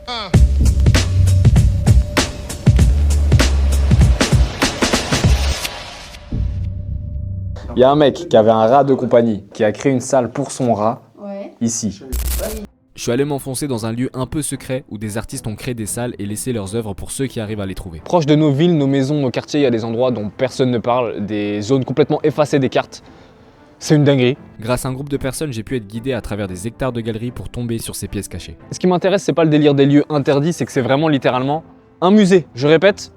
Il y a un mec qui avait un rat de compagnie, qui a créé une salle pour son rat, ici. Je suis allé m'enfoncer dans un lieu un peu secret où des artistes ont créé des salles et laissé leurs œuvres pour ceux qui arrivent à les trouver. Proche de nos villes, nos maisons, nos quartiers, il y a des endroits dont personne ne parle, des zones complètement effacées des cartes. C'est une dinguerie. Grâce à un groupe de personnes, j'ai pu être guidé à travers des hectares de galeries pour tomber sur ces pièces cachées. Ce qui m'intéresse, c'est pas le délire des lieux interdits, c'est que c'est vraiment littéralement un musée. Je répète,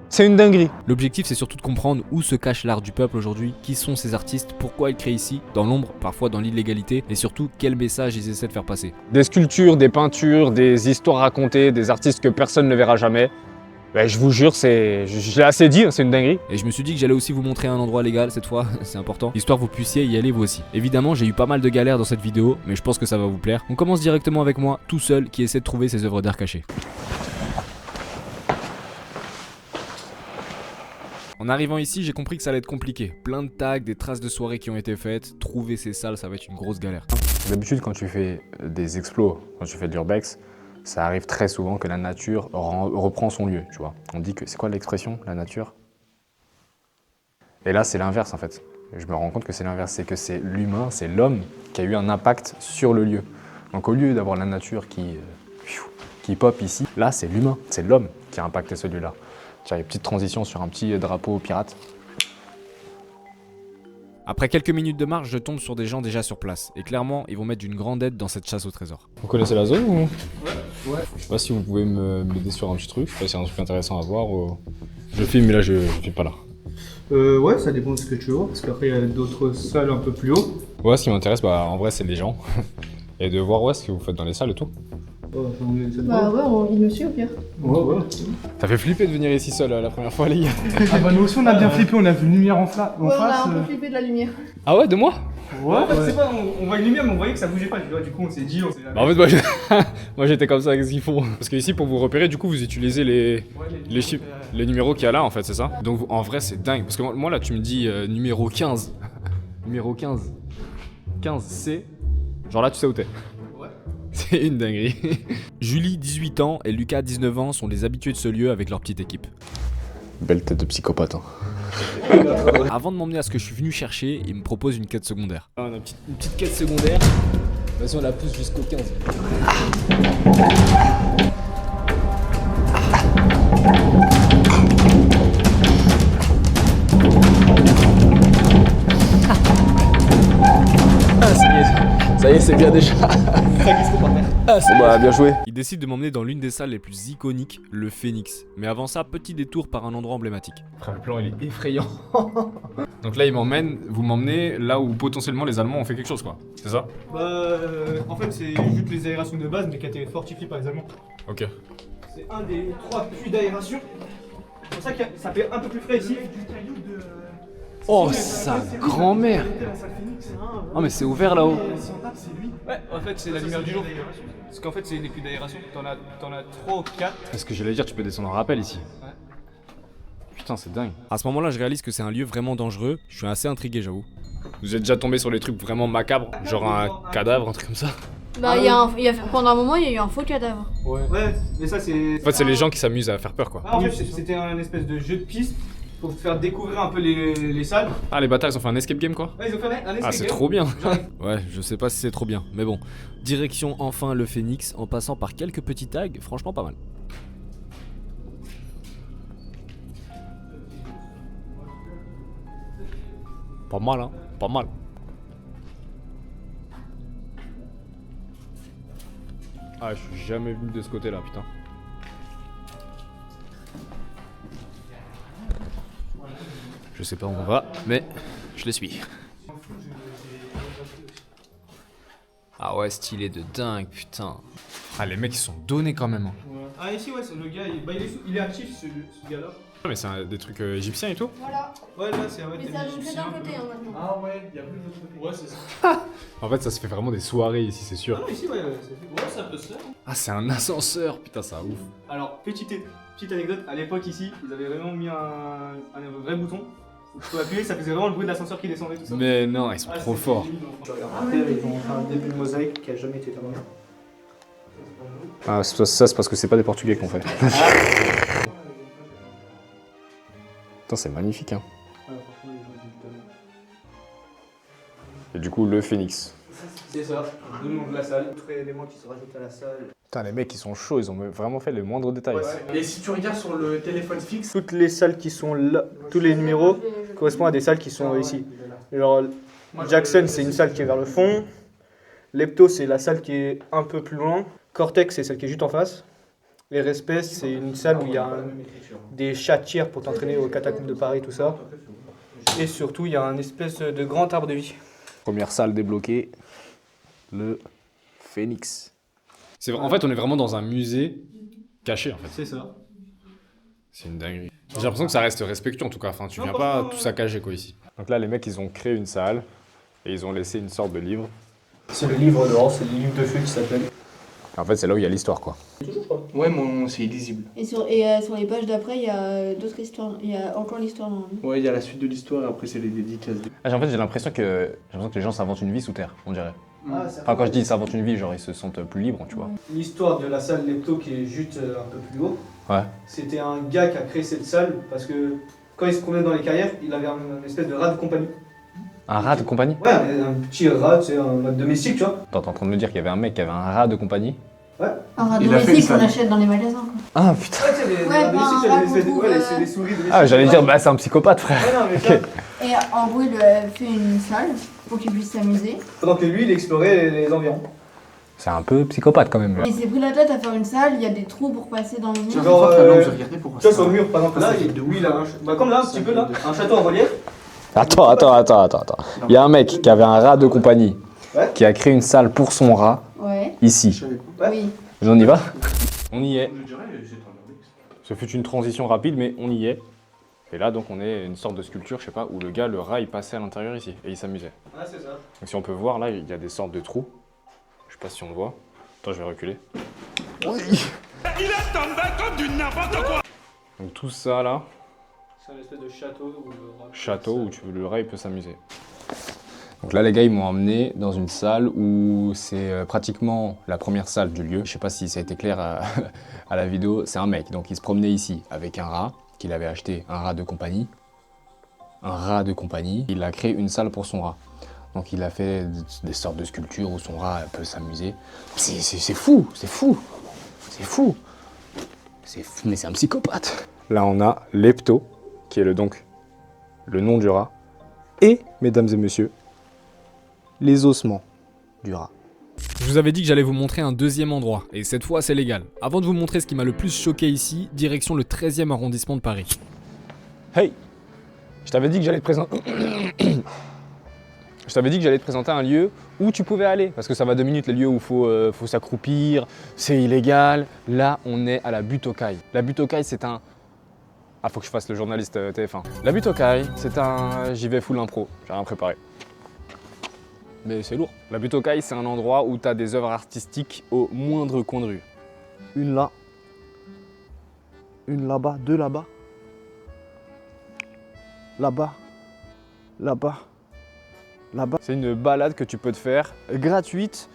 c'est une dinguerie. L'objectif, c'est surtout de comprendre où se cache l'art du peuple aujourd'hui, qui sont ces artistes, pourquoi ils créent ici, dans l'ombre, parfois dans l'illégalité, et surtout quel message ils essaient de faire passer. Des sculptures, des peintures, des histoires racontées, des artistes que personne ne verra jamais. Ben, je vous jure, je l'ai assez dit, c'est une dinguerie. Et je me suis dit que j'allais aussi vous montrer un endroit légal cette fois, c'est important, histoire que vous puissiez y aller vous aussi. Évidemment, j'ai eu pas mal de galères dans cette vidéo, mais je pense que ça va vous plaire. On commence directement avec moi, tout seul, qui essaie de trouver ces œuvres d'art cachées. En arrivant ici, j'ai compris que ça allait être compliqué. Plein de tags, des traces de soirées qui ont été faites. Trouver ces salles, ça va être une grosse galère. D'habitude, quand tu fais des explos, quand tu fais de l'urbex, ça arrive très souvent que la nature reprend son lieu, tu vois. On dit que, c'est quoi l'expression, la nature? Et là, c'est l'inverse, en fait. Je me rends compte que c'est l'inverse, c'est que c'est l'humain, c'est l'homme qui a eu un impact sur le lieu. Donc au lieu d'avoir la nature qui pop ici, là, c'est l'humain, c'est l'homme qui a impacté ce lieu-là. Tiens, il y a une petite transition sur un petit drapeau pirate. Après quelques minutes de marche, je tombe sur des gens déjà sur place. Et clairement, ils vont mettre d'une grande aide dans cette chasse au trésor. Vous connaissez la zone ou? Ouais. Je sais pas si vous pouvez m'aider sur un petit truc, je sais pas s'il y a un truc intéressant à voir. Je filme, mais là je filme pas là. Ouais, ça dépend de ce que tu veux, parce qu'après il y a d'autres salles un peu plus haut. Ouais, ce qui m'intéresse, bah en vrai, c'est les gens. Et de voir ce que vous faites dans les salles et tout. Bah ouais, il nous suit au pire. Ouais. Ça fait flipper de venir ici seul la première fois, les gars. Ah bah nous aussi on a bien flippé, on a vu une lumière en face. Ouais, on a un peu flippé de la lumière. Ah ouais, de moi? Ouais, c'est pas, on voit une lumière mais on voyait que ça bougeait pas, du coup on s'est dit, on s'est jamais... Bah en fait, moi j'étais comme ça, qu'est-ce qu'ils font? Parce que ici, pour vous repérer, du coup, vous utilisez les chiffres, les numéros qu'il y a là, en fait, c'est ça? Donc en vrai, c'est dingue. Parce que moi là, tu me dis numéro 15. Numéro 15. 15, c'est... Genre là, tu sais où t'es. C'est une dinguerie. Julie, 18 ans, et Lucas, 19 ans, sont des habitués de ce lieu avec leur petite équipe. Belle tête de psychopathe, hein. Avant de m'emmener à ce que je suis venu chercher, ils me proposent une quête secondaire. On a une petite quête secondaire. Vas-y, on la pousse jusqu'au 15. Ça y est, c'est bien déjà. Ah, c'est bah, bien joué. Ils décident de m'emmener dans l'une des salles les plus iconiques, le Phénix. Mais avant ça, petit détour par un endroit emblématique. Frère, le plan, il est effrayant. Donc là, vous m'emmenez là où potentiellement les Allemands ont fait quelque chose, quoi. C'est ça? Bah en fait c'est juste les aérations de base mais qui a été fortifié par les Allemands. Ok. C'est un des 3 puits d'aération. C'est pour ça que ça fait un peu plus frais ici. Oh, sa grand-mère. Oh, mais c'est ouvert là-haut. Ouais, en fait c'est la lumière du jour. Parce qu'en fait c'est des puits d'aération, t'en as 3 ou 4. Est-ce que j'allais dire, tu peux descendre en rappel ici? Ouais. Putain, c'est dingue. À ce moment-là, je réalise que c'est un lieu vraiment dangereux. Je suis assez intrigué, j'avoue. Vous êtes déjà tombé sur des trucs vraiment macabres? Genre un cadavre, un truc comme ça? Bah, pendant un moment, il y a eu un faux cadavre. Ouais, mais ça c'est... En fait, c'est les gens qui s'amusent à faire peur, quoi. Ah, en fait c'était un espèce de jeu de piste pour te faire découvrir un peu les salles. Ah, les bâtards, ils ont fait un escape game, quoi? Ouais, ils ont fait un escape Ah, c'est game. trop bien. Ouais, je sais pas si c'est trop bien, mais bon. Direction enfin le Phénix, en passant par quelques petits tags, franchement pas mal. Pas mal, hein? Pas mal. Ah, je suis jamais venu de ce côté-là, putain. Je sais pas où on va, mais je les suis. Ah ouais, stylé de dingue, putain. Ah, les mecs, ils sont donnés quand même. Hein. Ah ici ouais, c'est le gars, il est actif ce gars-là. Mais c'est des trucs égyptiens et tout? Voilà. Ouais là c'est... Mais ça joue que d'un côté hein, maintenant. Ah ouais, il y a plus de l'autre côté. Ouais c'est ça. En fait, ça se fait vraiment des soirées ici, c'est sûr. Ah non ici ouais, ça peut se faire. Ah, c'est un ascenseur, putain, ça ouf. Alors petite anecdote, à l'époque ici, ils avaient vraiment mis un vrai bouton. Tu peux appuyer, ça faisait vraiment le bruit de l'ascenseur qui descendait tout ça. Mais non, ils sont trop forts. Après ils ont fait un début de mosaïque qui a jamais été terminé. Ah, ça c'est parce que c'est pas des Portugais qu'on fait. Putain, c'est magnifique, hein. Et du coup, le phénix. C'est ça, le nom de la salle. Autre élément qui se rajoute à la salle. Putain, les mecs, ils sont chauds, ils ont vraiment fait le moindre détail. Et si tu regardes sur le téléphone fixe, Toutes les salles qui sont là, tous les numéros correspondent à des salles qui sont ici. Alors, Jackson, c'est une salle qui est vers le fond. Lepto, c'est la salle qui est un peu plus loin. Cortex, c'est celle qui est juste en face. Et Respect, c'est une salle où il y a des chatières pour t'entraîner aux catacombes de Paris, tout ça. Et surtout, il y a un espèce de grand arbre de vie. Première salle débloquée, le phénix. En fait, on est vraiment dans un musée caché, en fait. C'est ça. C'est une dinguerie. J'ai l'impression que ça reste respectueux, en tout cas. Enfin, tu viens pas tout saccager, quoi, ici. Donc là, les mecs, ils ont créé une salle et ils ont laissé une sorte de livre. C'est le livre d'or, c'est le livre de feu qui s'appelle. En fait, c'est là où il y a l'histoire, quoi. ouais, c'est illisible. Et sur les pages d'après, il y a d'autres histoires. Il y a encore l'histoire normalement. Ouais, il y a la suite de l'histoire et après c'est les dédicaces. En fait, j'ai l'impression que les gens s'inventent une vie sous terre, on dirait. Enfin, quand je dis s'inventent une vie, genre ils se sentent plus libres, tu vois. L'histoire de la salle Lepto qui est juste un peu plus haut. Ouais. C'était un gars qui a créé cette salle parce que quand il se promenait dans les carrières, il avait une espèce de rat de compagnie. Un rat de compagnie? Ouais, un petit rat, c'est un rat domestique, tu vois. Attends, t'es en train de me dire qu'il y avait un mec qui avait un rat de compagnie? Un rat Il a fait domestique une qu'on salle. achète dans les magasins. Quoi. Ah putain! Ouais, tu sais, les Ouais, rats domestiques, bah, un rat c'est qu'on trouve, c'est des souris domestiques. Ah, j'allais dire, bah c'est un psychopathe, frère! Ouais, non, mais ça, Et en gros, il a fait une salle pour qu'il puisse s'amuser. pendant que lui, il explorait les environs. C'est un peu psychopathe quand même. Il s'est pris la tête à faire une salle, il y a des trous pour passer dans le mur. Genre, j'ai regardé pour tu vois, sur le mur, par exemple, là, lui, il a bah, comme là, un petit peu là, un château en relief. Attends. Il y a un mec qui avait un rat de compagnie, Ouais. qui a créé une salle pour son rat, Ouais, ici. Ouais. oui. On y va? On y est. Je dirais, c'est un Ce fut une transition rapide, mais on y est. Et là, donc, on est une sorte de sculpture, je sais pas, où le gars, le rat, il passait à l'intérieur ici, et il s'amusait. Ouais, c'est ça. Donc si on peut voir, là, il y a des sortes de trous. Je sais pas si on le voit. Attends, je vais reculer. Oui. Il est tombé comme du n'importe quoi. Donc tout ça, là, C'est un espèce de château où le rat. château où le rat, il peut s'amuser. Donc là, les gars, ils m'ont emmené dans une salle où c'est pratiquement la première salle du lieu. Je sais pas si ça a été clair à la vidéo. C'est un mec, donc il se promenait ici avec un rat qu'il avait acheté, un rat de compagnie. Un rat de compagnie. Il a créé une salle pour son rat. Donc il a fait des sortes de sculptures où son rat peut s'amuser. C'est fou, c'est fou, c'est fou. C'est fou, mais c'est un psychopathe. Là, on a Lepto, qui est donc le nom du rat. Et, mesdames et messieurs, les ossements du rat. Je vous avais dit que j'allais vous montrer un deuxième endroit, et cette fois c'est légal. Avant de vous montrer ce qui m'a le plus choqué ici, direction le 13e arrondissement de Paris. Hey, je t'avais dit que j'allais te présenter... Je t'avais dit que j'allais te présenter un lieu où tu pouvais aller, parce que ça va 2 minutes, les lieux où il faut s'accroupir, c'est illégal. Là, on est à la butte aux cailles. La butte aux cailles, c'est un... Ah, faut que je fasse le journaliste TF1. La butte aux cailles, c'est un... J'y vais full impro, j'ai rien préparé. Mais c'est lourd. La butte aux cailles, c'est un endroit où tu as des œuvres artistiques au moindre coin de rue. Une là, une là-bas, 2 là-bas, là-bas, là-bas, là-bas. C'est une balade que tu peux te faire gratuite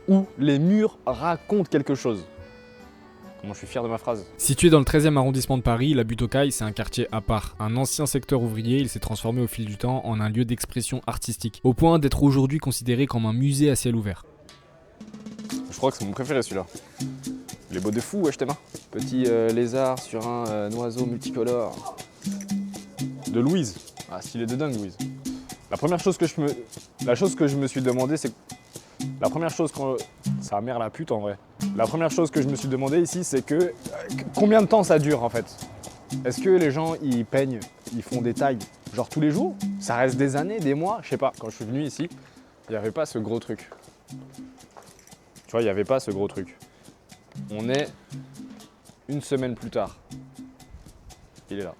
où les murs racontent quelque chose. Comment je suis fier de ma phrase. Situé dans le 13e arrondissement de Paris, la butte aux cailles, c'est un quartier à part. Un ancien secteur ouvrier, il s'est transformé au fil du temps en un lieu d'expression artistique, au point d'être aujourd'hui considéré comme un musée à ciel ouvert. Je crois que c'est mon préféré celui-là. Il est beau de fou, wesh tes mains. Petit lézard sur un oiseau multicolore. De Louise. Ah, stylé de dingue, Louise. La première chose que je me suis demandé, c'est... La première chose quand... Sa mère la pute en vrai. La première chose que je me suis demandé ici, c'est que... Combien de temps ça dure en fait? Est-ce que les gens, ils peignent, ils font des tailles, genre tous les jours? Ça reste des années, des mois? Je sais pas. Quand je suis venu ici, il n'y avait pas ce gros truc. Tu vois, il n'y avait pas ce gros truc. On est 1 semaine plus tard. Il est là.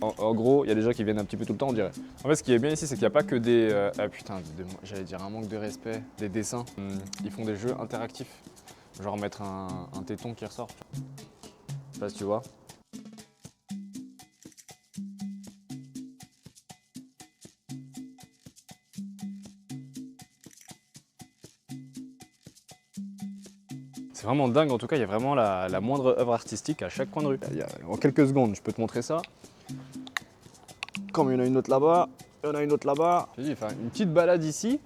En gros, il y a des gens qui viennent un petit peu tout le temps, on dirait. En fait, ce qui est bien ici, c'est qu'il n'y a pas que des... ah putain, j'allais dire un manque de respect, des dessins. Ils font des jeux interactifs. Genre mettre un téton qui ressort. Je sais pas si tu vois. C'est vraiment dingue, en tout cas, il y a vraiment la moindre œuvre artistique à chaque coin de rue. En quelques secondes, je peux te montrer ça. Comme il y en a une autre là-bas, il y en a une autre là-bas. Je te dis, enfin, une petite balade ici,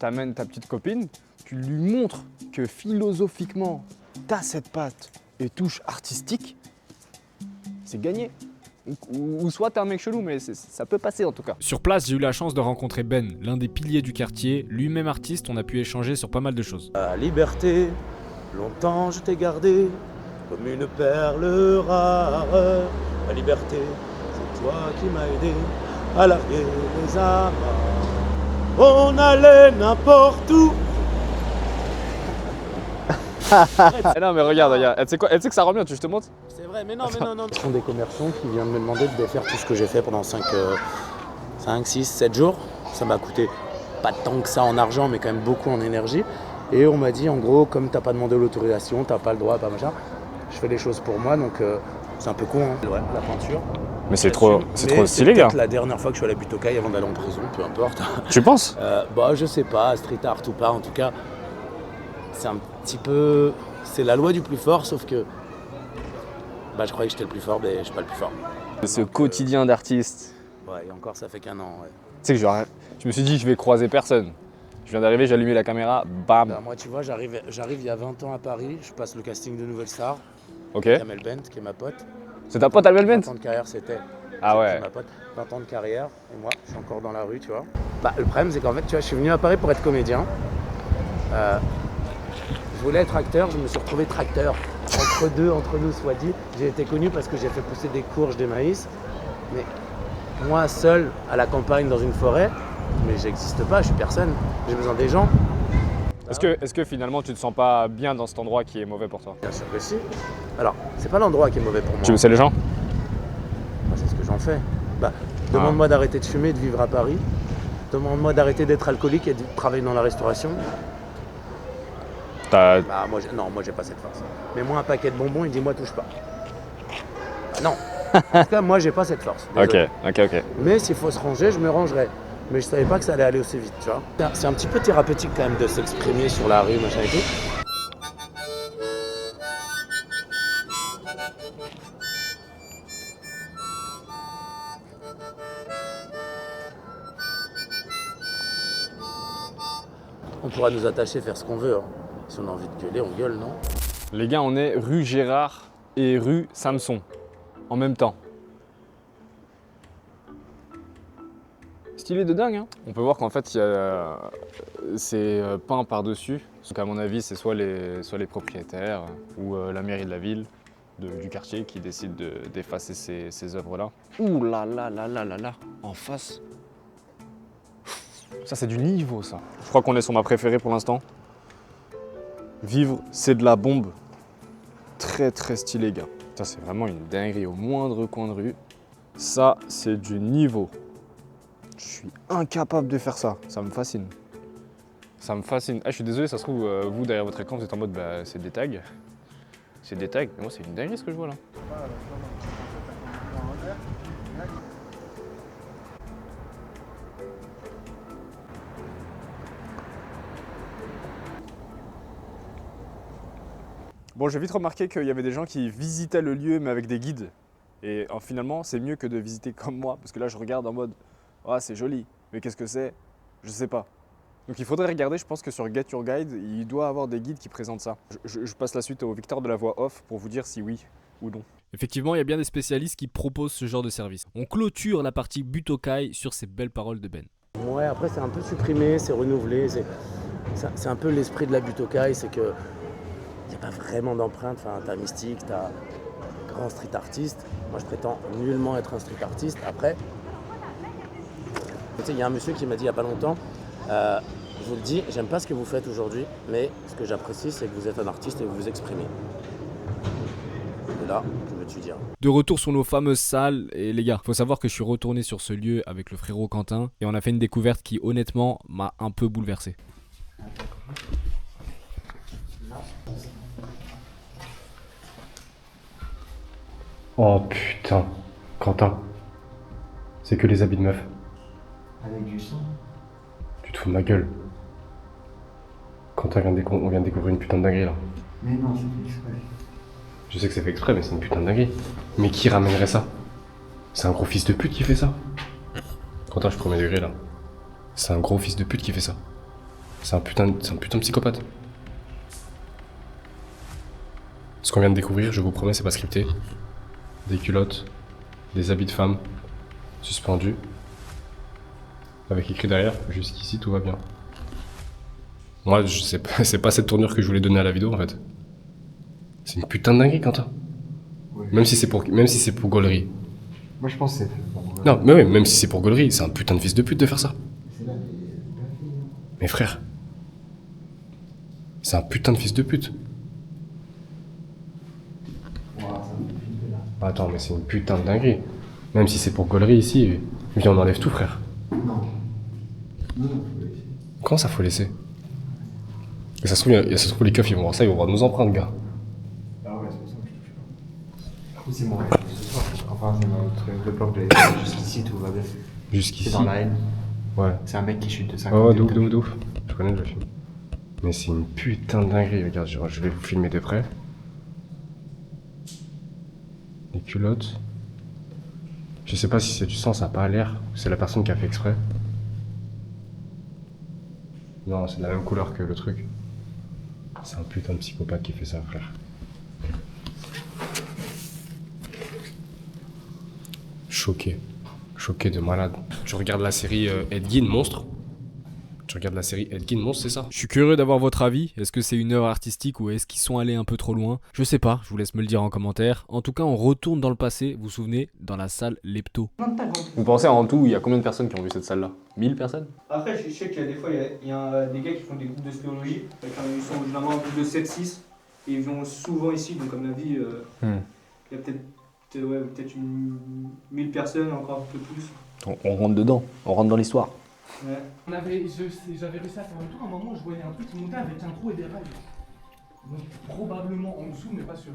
t'amènes ta petite copine, tu lui montres que philosophiquement, t'as cette patte et touche artistique, c'est gagné. Ou soit t'es un mec chelou, mais ça peut passer en tout cas. Sur place, j'ai eu la chance de rencontrer Ben, l'un des piliers du quartier. Lui-même artiste, on a pu échanger sur pas mal de choses. La liberté, longtemps je t'ai gardé comme une perle rare. La liberté, c'est toi qui m'as aidé à larguer les amarres. On allait n'importe où. Non mais regarde, tu sais quoi, tu sais que ça rend bien, je te montre. C'est vrai, mais non. Ce sont des commerçants qui viennent me demander de défaire tout ce que j'ai fait pendant 5, 6, 7 jours. Ça m'a coûté pas tant que ça en argent, mais quand même beaucoup en énergie. Et on m'a dit, en gros, comme t'as pas demandé l'autorisation, t'as pas le droit, pas machin, je fais les choses pour moi, donc c'est un peu con, hein. Ouais, la peinture. Mais c'est trop stylé, gars. C'est la dernière fois que je suis allé à Butokai avant d'aller en prison, peu importe. Tu penses? Bah, je sais pas, street art ou pas, en tout cas, c'est un petit peu. C'est la loi du plus fort, sauf que. Bah, je croyais que j'étais le plus fort, mais je suis pas le plus fort. Ce quotidien d'artiste. Ouais, et encore, ça fait qu'un an, ouais. Tu sais que je me suis dit, je vais croiser personne. Je viens d'arriver, j'ai allumé la caméra, bam. Bah, moi, tu vois, j'arrive il y a 20 ans à Paris, je passe le casting de Nouvelle Star. Ok. Kamel Bent, qui est ma pote. C'est ta pote Albel 20 Bent? ans de carrière, c'était. Ah ouais. C'était ma pote. 20 ans de carrière, et moi, je suis encore dans la rue, tu vois. Bah, le problème, c'est qu'en fait, tu vois, je suis venu à Paris pour être comédien. Je voulais être acteur, je me suis retrouvé tracteur. Entre nous, soit dit. J'ai été connu parce que j'ai fait pousser des courges, des maïs. Mais moi, seul, à la campagne, dans une forêt, mais j'existe pas, je suis personne. J'ai besoin des gens. Est-ce que finalement tu te sens pas bien dans cet endroit qui est mauvais pour toi? Bien sûr que si. Alors, c'est pas l'endroit qui est mauvais pour moi. Tu veux, c'est les gens? Bah, c'est ce que j'en fais. Bah, demande-moi d'arrêter de fumer et de vivre à Paris. Demande-moi d'arrêter d'être alcoolique et de travailler dans la restauration. Bah, moi, j'ai pas cette force. Mets-moi un paquet de bonbons et dis-moi touche pas. Bah, non. En tout cas, moi, j'ai pas cette force. Désolé. Ok. Mais s'il faut se ranger, je me rangerai. Mais je savais pas que ça allait aller aussi vite, tu vois. C'est un petit peu thérapeutique quand même de s'exprimer sur la rue, machin et tout. On pourra nous attacher, faire ce qu'on veut. Hein. Si on a envie de gueuler, on gueule, non? Les gars, on est rue Gérard et rue Samson en même temps. Stylé de dingue, hein. On peut voir qu'en fait, c'est peint par-dessus. Donc à mon avis, c'est soit les propriétaires ou la mairie de la ville, du quartier qui décide d'effacer ces œuvres-là. Ouh là là là là là là, en face. Ça, c'est du niveau, ça. Je crois qu'on est sur ma préférée pour l'instant. Vivre, c'est de la bombe. Très très stylé, gars. Ça, c'est vraiment une dinguerie au moindre coin de rue. Ça, c'est du niveau. Je suis incapable de faire ça. Ça me fascine. Ça me fascine. Ah, je suis désolé, ça se trouve, vous, derrière votre écran, vous êtes en mode, bah, c'est des tags. C'est des tags. Mais moi, c'est une dinguerie ce que je vois là. Bon, j'ai vite remarqué qu'il y avait des gens qui visitaient le lieu, mais avec des guides. Et finalement, c'est mieux que de visiter comme moi, parce que là, je regarde en mode « Ah, c'est joli, mais qu'est-ce que c'est? Je sais pas. » Donc il faudrait regarder, je pense que sur Get Your Guide, il doit avoir des guides qui présentent ça. Je passe la suite au Victor de la voix off pour vous dire si oui ou non. Effectivement, il y a bien des spécialistes qui proposent ce genre de service. On clôture la partie Butokai sur ces belles paroles de Ben. Ouais, après c'est un peu supprimé, c'est renouvelé, c'est un peu l'esprit de la Butokai, c'est que il n'y a pas vraiment d'empreinte, enfin t'as Mystique, t'as grand street artiste. Moi je prétends nullement être un street artiste. Après, tu sais, il y a un monsieur qui m'a dit il n'y a pas longtemps, je vous le dis, j'aime pas ce que vous faites aujourd'hui, mais ce que j'apprécie c'est que vous êtes un artiste et que vous vous exprimez. Et là, je veux te dire. De retour sur nos fameuses salles, et les gars, faut savoir que je suis retourné sur ce lieu avec le frérot Quentin, et on a fait une découverte qui honnêtement m'a un peu bouleversé. Oh putain, Quentin, c'est que les habits de meuf. Avec du sang. Tu te fous de ma gueule. Quentin, on vient de découvrir une putain de dinguerie là. Mais non, c'est fait exprès. Je sais que c'est fait exprès, mais c'est une putain de dinguerie. Mais qui ramènerait ça? C'est un gros fils de pute qui fait ça. Quentin, je suis premier degré là. C'est un gros fils de pute qui fait ça. C'est un putain de psychopathe. Ce qu'on vient de découvrir, je vous promets, c'est pas scripté. Des culottes, des habits de femme, suspendus, avec écrit derrière, jusqu'ici tout va bien. Moi, c'est pas cette tournure que je voulais donner à la vidéo en fait. C'est une putain de dinguerie, Quentin. Ouais. Même si c'est pour gaulerie. Moi, je pense que c'est fait. Non, mais oui, même si c'est pour gaulerie, c'est un putain de fils de pute de faire ça. C'est là, Mais frère, c'est un putain de fils de pute. Attends, mais c'est une putain de dinguerie. Même si c'est pour gaulerie ici, viens, on enlève tout, frère. Non. Non, non, faut laisser. Comment ça faut laisser? Et ça se trouve, les keufs, ils vont voir ça, ils vont voir nos empreintes, gars. Ah ouais, c'est pour ça que je touche pas. Par contre, c'est mon rêve ce soir. Enfin, c'est notre plan que j'avais fait. Jusqu'ici, tout va bien. Jusqu'ici. C'est dans la haine. Ouais. C'est un mec qui chute de 50 Ouais, de ouf. Je connais le film. Mais c'est une putain de dinguerie, regarde, je vais vous filmer de près. Les culottes. Je sais pas si c'est du sang, ça a pas l'air. C'est la personne qui a fait exprès. Non, c'est de la même couleur que le truc. C'est un putain de psychopathe qui fait ça, frère. Choqué. Choqué de malade. Tu regardes la série Ed Gein, Monstre? Tu regardes la série Ed Gein, Monstre, c'est ça? Je suis curieux d'avoir votre avis. Est-ce que c'est une œuvre artistique ou est-ce qu'ils sont allés un peu trop loin? Je sais pas, je vous laisse me le dire en commentaire. En tout cas, on retourne dans le passé, vous vous souvenez, dans la salle Lepto. Vous pensez en tout, il y a combien de personnes qui ont vu cette salle-là? 1000 personnes? Après, je sais qu'il y a des fois, il y a des gars qui font des groupes de spéléologie. Ils sont généralement un groupe de 7-6. Et ils vont souvent ici, donc comme la vie, il y a peut-être 1000 personnes, encore un peu plus. On rentre dedans, on rentre dans l'histoire. Ouais. J'avais réussi à faire un tour, à un moment je voyais un truc qui montait avec un trou et des rails. Donc probablement en dessous, mais pas sûr.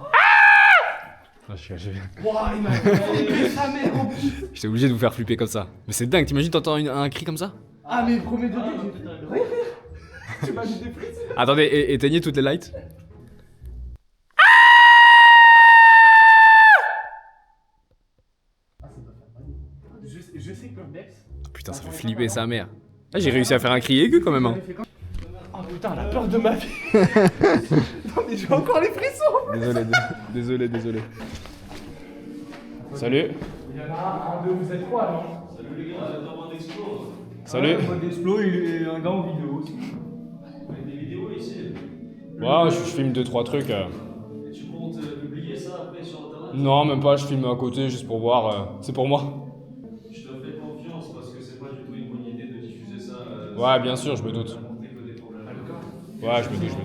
Wouah, il m'a fait sa mère en plus. J'étais obligé de vous faire flipper comme ça. Mais c'est dingue, t'imagines t'entends un cri comme ça? Ah mais premier degré, j'ai pas mis des frites. Attendez, éteignez toutes les lights. Je sais que l'Urbex... Putain, ça fait flipper sa mère. Là, j'ai réussi à faire un cri aigu quand même. Hein. Oh putain, la peur de ma vie. Non mais j'ai encore les frissons. Désolé. Salut. Il y en a un, deux, vous êtes quoi non? Salut. Mode Explo, il est un gars en vidéo aussi. Des vidéos ici. Ouais, je filme 2-3 trucs. Et tu comptes publier ça après sur internet? Non, même pas, je filme à côté juste pour voir. C'est pour moi. Je te fais confiance parce que c'est pas du tout une bonne idée de diffuser ça. Ouais, bien sûr, je me doute. Ouais, je me doute.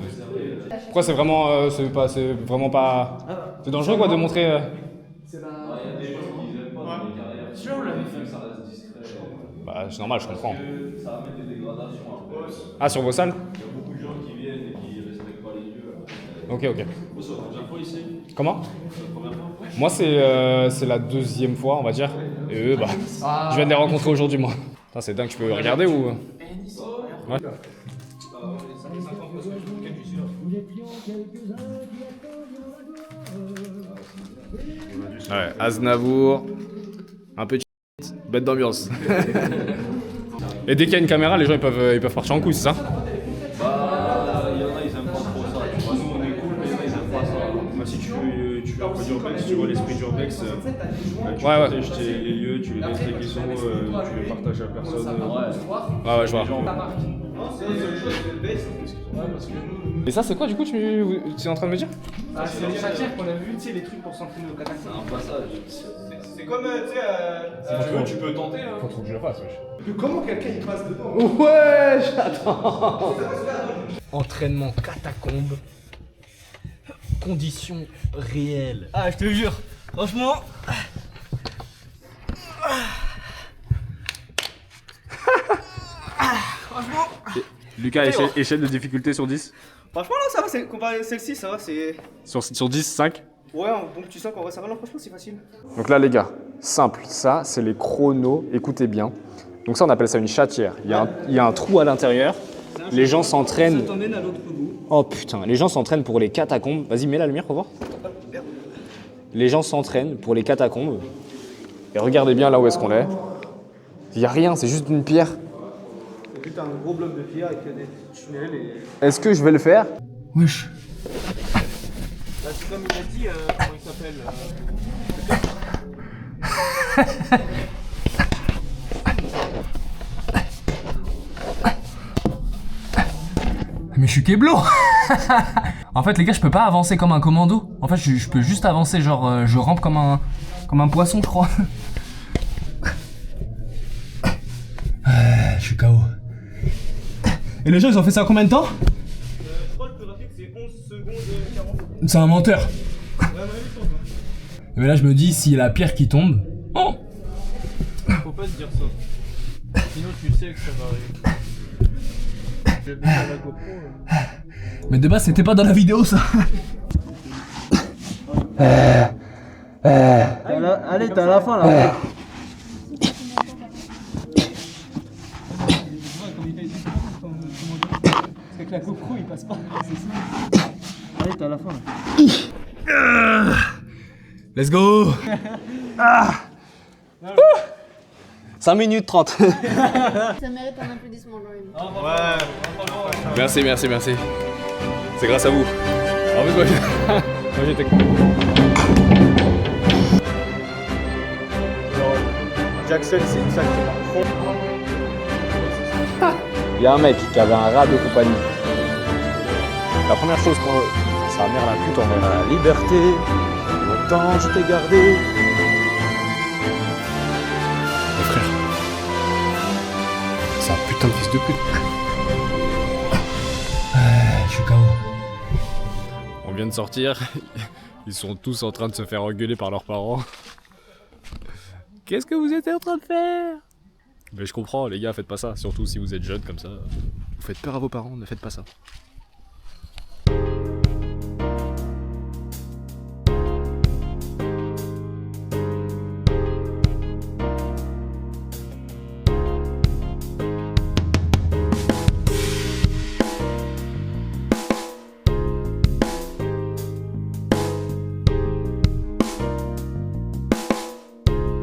Pourquoi c'est vraiment pas. C'est dangereux quoi de montrer. C'est la... Il y a des gens qui n'aiment pas dans les carrières. Tu vois, on l'avait fait. Ça reste discret. Bah, c'est normal, je comprends. Ça va mettre des dégradations après. Ah, sur vos salles? Il y a beaucoup de gens qui viennent et qui respectent pas les lieux. Ok. Vous, c'est la première fois ici? Comment? C'est la première fois? Moi, c'est la deuxième fois, on va dire. Et eux, bah, je viens de les rencontrer aujourd'hui, moi. Putain, c'est dingue, tu peux regarder ou. Ouais. Ouais, Aznavour, un peu bête d'ambiance. Et dès qu'il y a une caméra, les gens ils peuvent partir en couille, c'est ça? Bah, il y en a, ils aiment pas trop ça. Tu vois, nous on est cool, mais il y en a, ils aiment pas ça. Moi, si tu fais un peu d'urbex, tu vois l'esprit d'urbex, tu protèges les lieux, tu les laisses tels qu'ils sont, tu les partages à personne. Ouais, je vois. Et ça, c'est quoi du coup, tu es en train de me dire? Ah, c'est les chatières qu'on a vu, tu sais, les trucs pour s'entraîner au katakan. C'est un passage. C'est comme, tu sais, Tu peux tenter, hein. Faut trop que je le fasse, wesh. Comment quelqu'un il passe dedans? Ouais, j'attends. Entraînement catacombe. Conditions réelles. Ah, je te jure, franchement. Lucas, échelle de difficulté sur 10? Franchement, là, ça va, comparé à celle-ci, ça va, c'est. Sur 10, 5? Ouais, un bon petit 5 en vrai, ça va, non, franchement, c'est facile. Donc là, les gars, simple, ça, c'est les chronos, écoutez bien. Donc ça, on appelle ça une chatière. Il y a un trou à l'intérieur Les gens s'entraînent. Ça t'emmène à l'autre bout. Oh putain, les gens s'entraînent pour les catacombes. Vas-y, mets la lumière pour voir. Les gens s'entraînent pour les catacombes. Et regardez bien là où est-ce qu'on est. Il y a rien, c'est juste une pierre. Et puis t'as un gros bloc de pierre avec des tunnels et... Est-ce que je vais le faire? Wesh. Là, c'est comme il a dit, comment il s'appelle Mais je suis keblo. En fait les gars, je peux pas avancer comme un commando. En fait je peux juste avancer genre je rampe comme un poisson je crois. Je suis KO. Et les gens ils ont fait ça en combien de temps? Je crois que le plus rapide c'est 11 secondes 40. C'est un menteur. Ouais, mais oui, Mais là je me dis s'il y a la pierre qui tombe. Oh. faut pas se dire ça. Sinon tu sais que ça va arriver. Je vais mettre la GoPro. Mais de base c'était pas dans la vidéo ça. Allez, t'es à la fin là. C'est que la GoPro il passe pas. Allez, t'es à la fin là. Let's go. 5 minutes 30. Ça mérite un applaudissement, Lauren. Ouais. Merci. C'est grâce à vous. En fait, moi j'étais con. Jackson, c'est une salle qui est dans le fond. Il y a un mec qui avait un rat de compagnie. La première chose qu'on... Sa mère la pute envers la liberté. Longtemps je t'ai gardé. Mon frère. C'est un putain de fils de pute. Je suis KO. On vient de sortir. Ils sont tous en train de se faire engueuler par leurs parents. Qu'est-ce que vous êtes en train de faire? Mais je comprends, les gars, faites pas ça. Surtout si vous êtes jeunes comme ça. Vous faites peur à vos parents, ne faites pas ça.